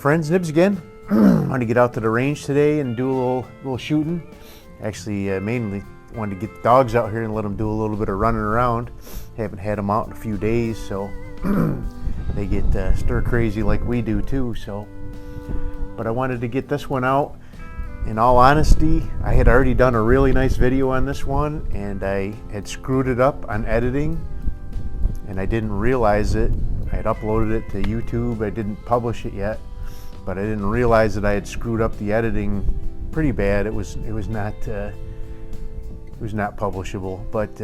friends, Nibs again. I wanted to get out to the range today and do a little shooting. Actually, mainly wanted to get the dogs out here and let them do a little bit of running around. Haven't had them out in a few days, so they get stir crazy like we do too. So, but I wanted to get this one out. In all honesty, I had already done a really nice video on this one, and I had screwed it up on editing, and I didn't realize it. I had uploaded it to YouTube. I didn't publish it yet, but I didn't realize that I had screwed up the editing pretty bad. It was not publishable, but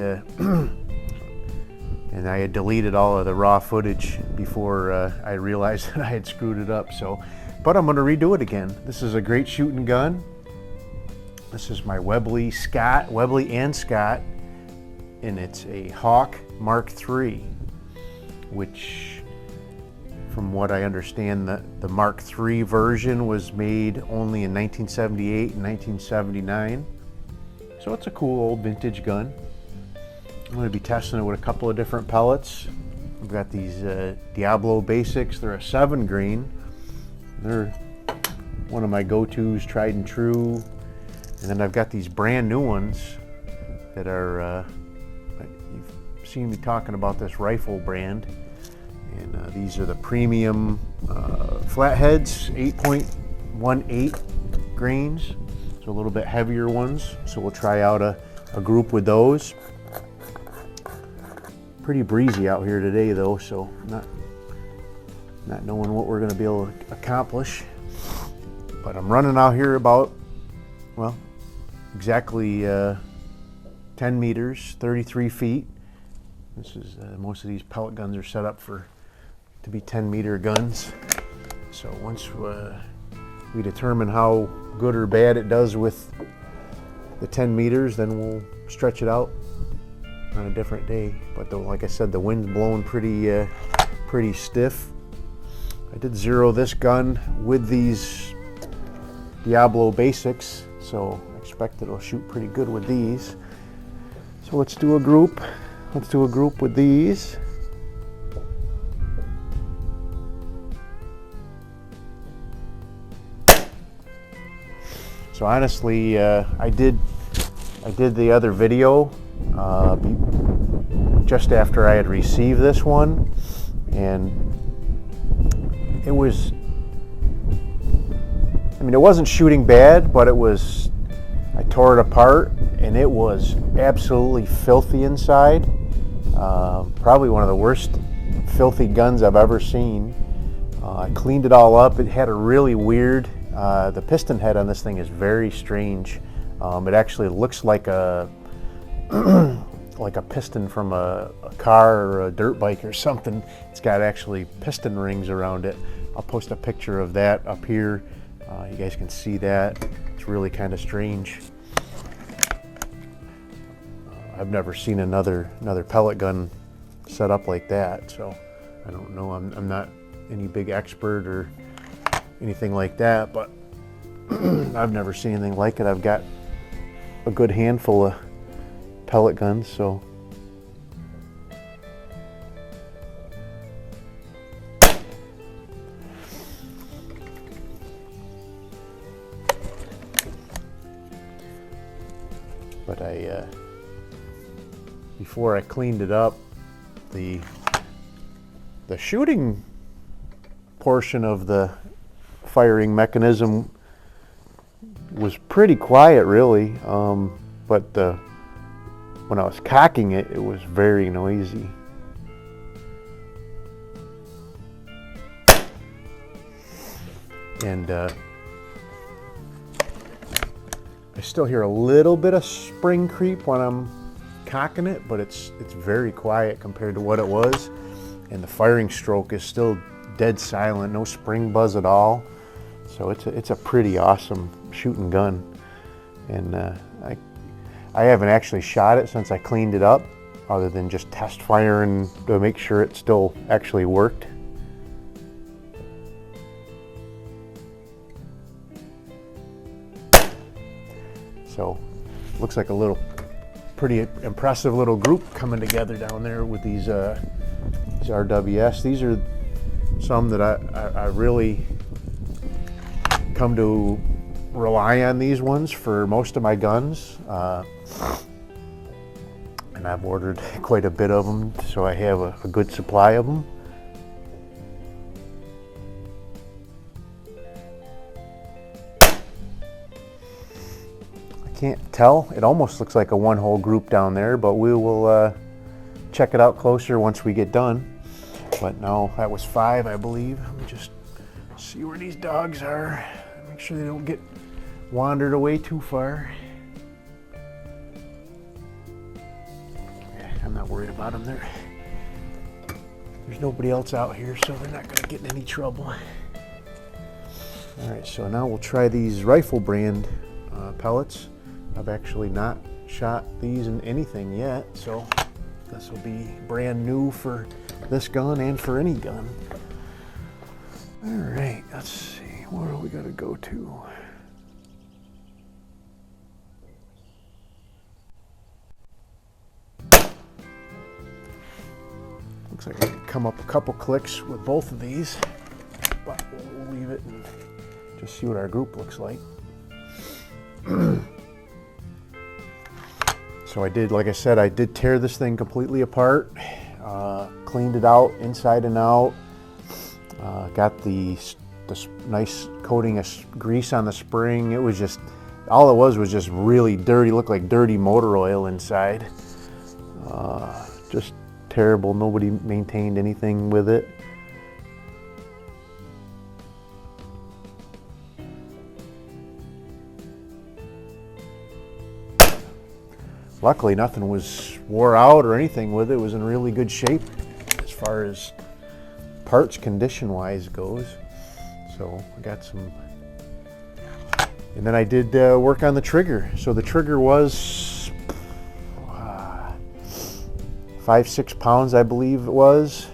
and I had deleted all of the raw footage before I realized that I had screwed it up. So, but I'm going to redo it again. This is a great shooting gun. This is my Webley and Scott, and it's a Hawk Mark III, which, from what I understand, the Mark III version was made only in 1978 and 1979. So it's a cool old vintage gun. I'm going to be testing it with a couple of different pellets. I've got these Diablo Basics. They're a 7 grain. They're one of my go-tos, tried and true. And then I've got these brand new ones that are, you've seen me talking about this rifle brand. And these are the premium flatheads, 8.18 grains. So a little bit heavier ones. So we'll try out a group with those. Pretty breezy out here today though, so not knowing what we're going to be able to accomplish. But I'm running out here about, well, exactly 10 meters, 33 feet. This is most of these pellet guns are set up to be 10-meter guns. So once we determine how good or bad it does with the 10 meters, then we'll stretch it out on a different day. But like I said, the wind's blowing pretty stiff. I did zero this gun with these Diablo Basics, so I expect it'll shoot pretty good with these. So let's do a group. Let's do a group with these. So honestly, I did the other video just after I had received this one, and it was, I mean, it wasn't shooting bad, but I tore it apart, and it was absolutely filthy inside. Probably one of the worst filthy guns I've ever seen. I cleaned it all up. It had a really weird, the piston head on this thing is very strange. It actually looks like a like a piston from a car or a dirt bike or something. It's got actually piston rings around it. I'll post a picture of that up here. You guys can see that. It's really kind of strange. I've never seen another pellet gun set up like that, so I don't know. I'm not any big expert or anything like that, but I've never seen anything like it. I've got a good handful of pellet guns, so but before I cleaned it up, the shooting portion of the firing mechanism was pretty quiet, really, but when I was cocking it, it was very noisy. And I still hear a little bit of spring creep when I'm cocking it, but it's very quiet compared to what it was. And the firing stroke is still dead silent, no spring buzz at all. So it's a pretty awesome shooting gun. And I haven't actually shot it since I cleaned it up, other than just test firing to make sure it still actually worked. So looks like a pretty impressive little group coming together down there with these RWS. These are some that I really come to rely on these ones for most of my guns. And I've ordered quite a bit of them, so I have a good supply of them. I can't tell. It almost looks like a one-hole group down there, but we will check it out closer once we get done. But no, that was 5, I believe. Let me just see where these dogs are. Make sure they don't get wandered away too far. I'm not worried about them. There's nobody else out here, so they're not going to get in any trouble. All right, so now we'll try these rifle brand pellets. I've actually not shot these in anything yet, so this will be brand new for this gun and for any gun. All right, let's see. Where are we going to go to? Looks like I can come up a couple clicks with both of these, but we'll leave it and just see what our group looks like. So I did, like I said, I did tear this thing completely apart, cleaned it out inside and out, got the nice coating of grease on the spring. It was just, all it was just really dirty, looked like dirty motor oil inside. Just terrible. Nobody maintained anything with it. Luckily nothing was wore out or anything with it. It was in really good shape as far as parts condition wise goes. So I got some, and then I did work on the trigger. So the trigger was 5-6 pounds, I believe it was,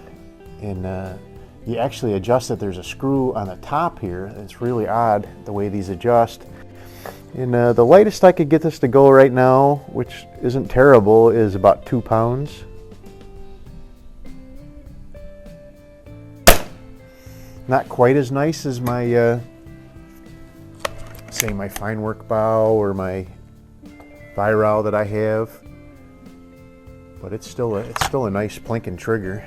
and you actually adjust it. There's a screw on the top here. It's really odd the way these adjust. And the lightest I could get this to go right now, which isn't terrible, is about 2 pounds. Not quite as nice as my, say my fine work bow or my Weihrauch that I have, but it's still a nice plinking trigger.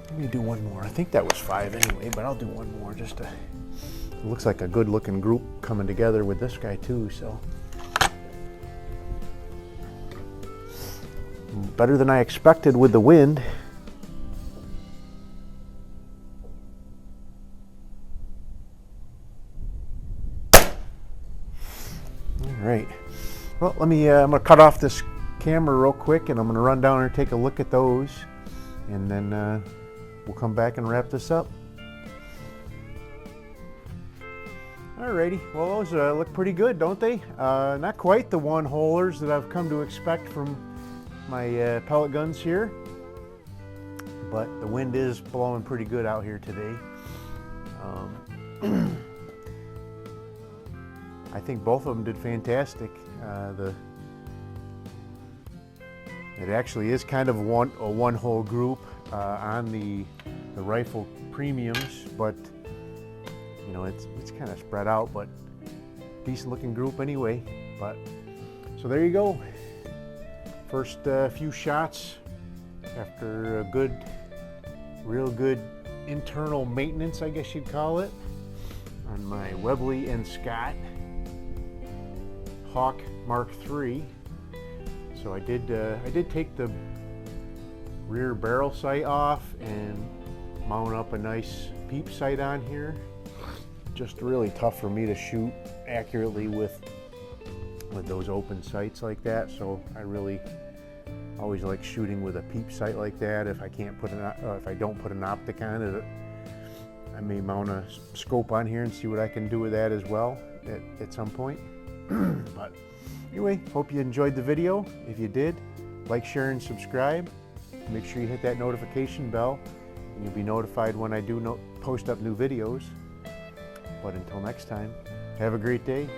Let me do one more. I think that was 5 anyway, but I'll do one more just to, it looks like a good looking group coming together with this guy too, so. Better than I expected with the wind. All right. Well, let me, I'm gonna cut off this camera real quick and I'm gonna run down and take a look at those, and then we'll come back and wrap this up. Alrighty, well those look pretty good, don't they? Not quite the one-holers that I've come to expect from my pellet guns here, but the wind is blowing pretty good out here today. I think both of them did fantastic. It actually is kind of a one-hole group on the rifle premiums, but you know it's kind of spread out, but decent looking group anyway. But so there you go. First few shots after a good, real good internal maintenance, I guess you'd call it, on my Webley and Scott Hawk Mark III. So I did take the rear barrel sight off and mount up a nice peep sight on here. Just really tough for me to shoot accurately with those open sights like that. So I really always like shooting with a peep sight like that. If I can't put if I don't put an optic on it, I may mount a scope on here and see what I can do with that as well at some point. But anyway, hope you enjoyed the video. If you did, like, share, and subscribe. Make sure you hit that notification bell and you'll be notified when I do post up new videos. But until next time, have a great day.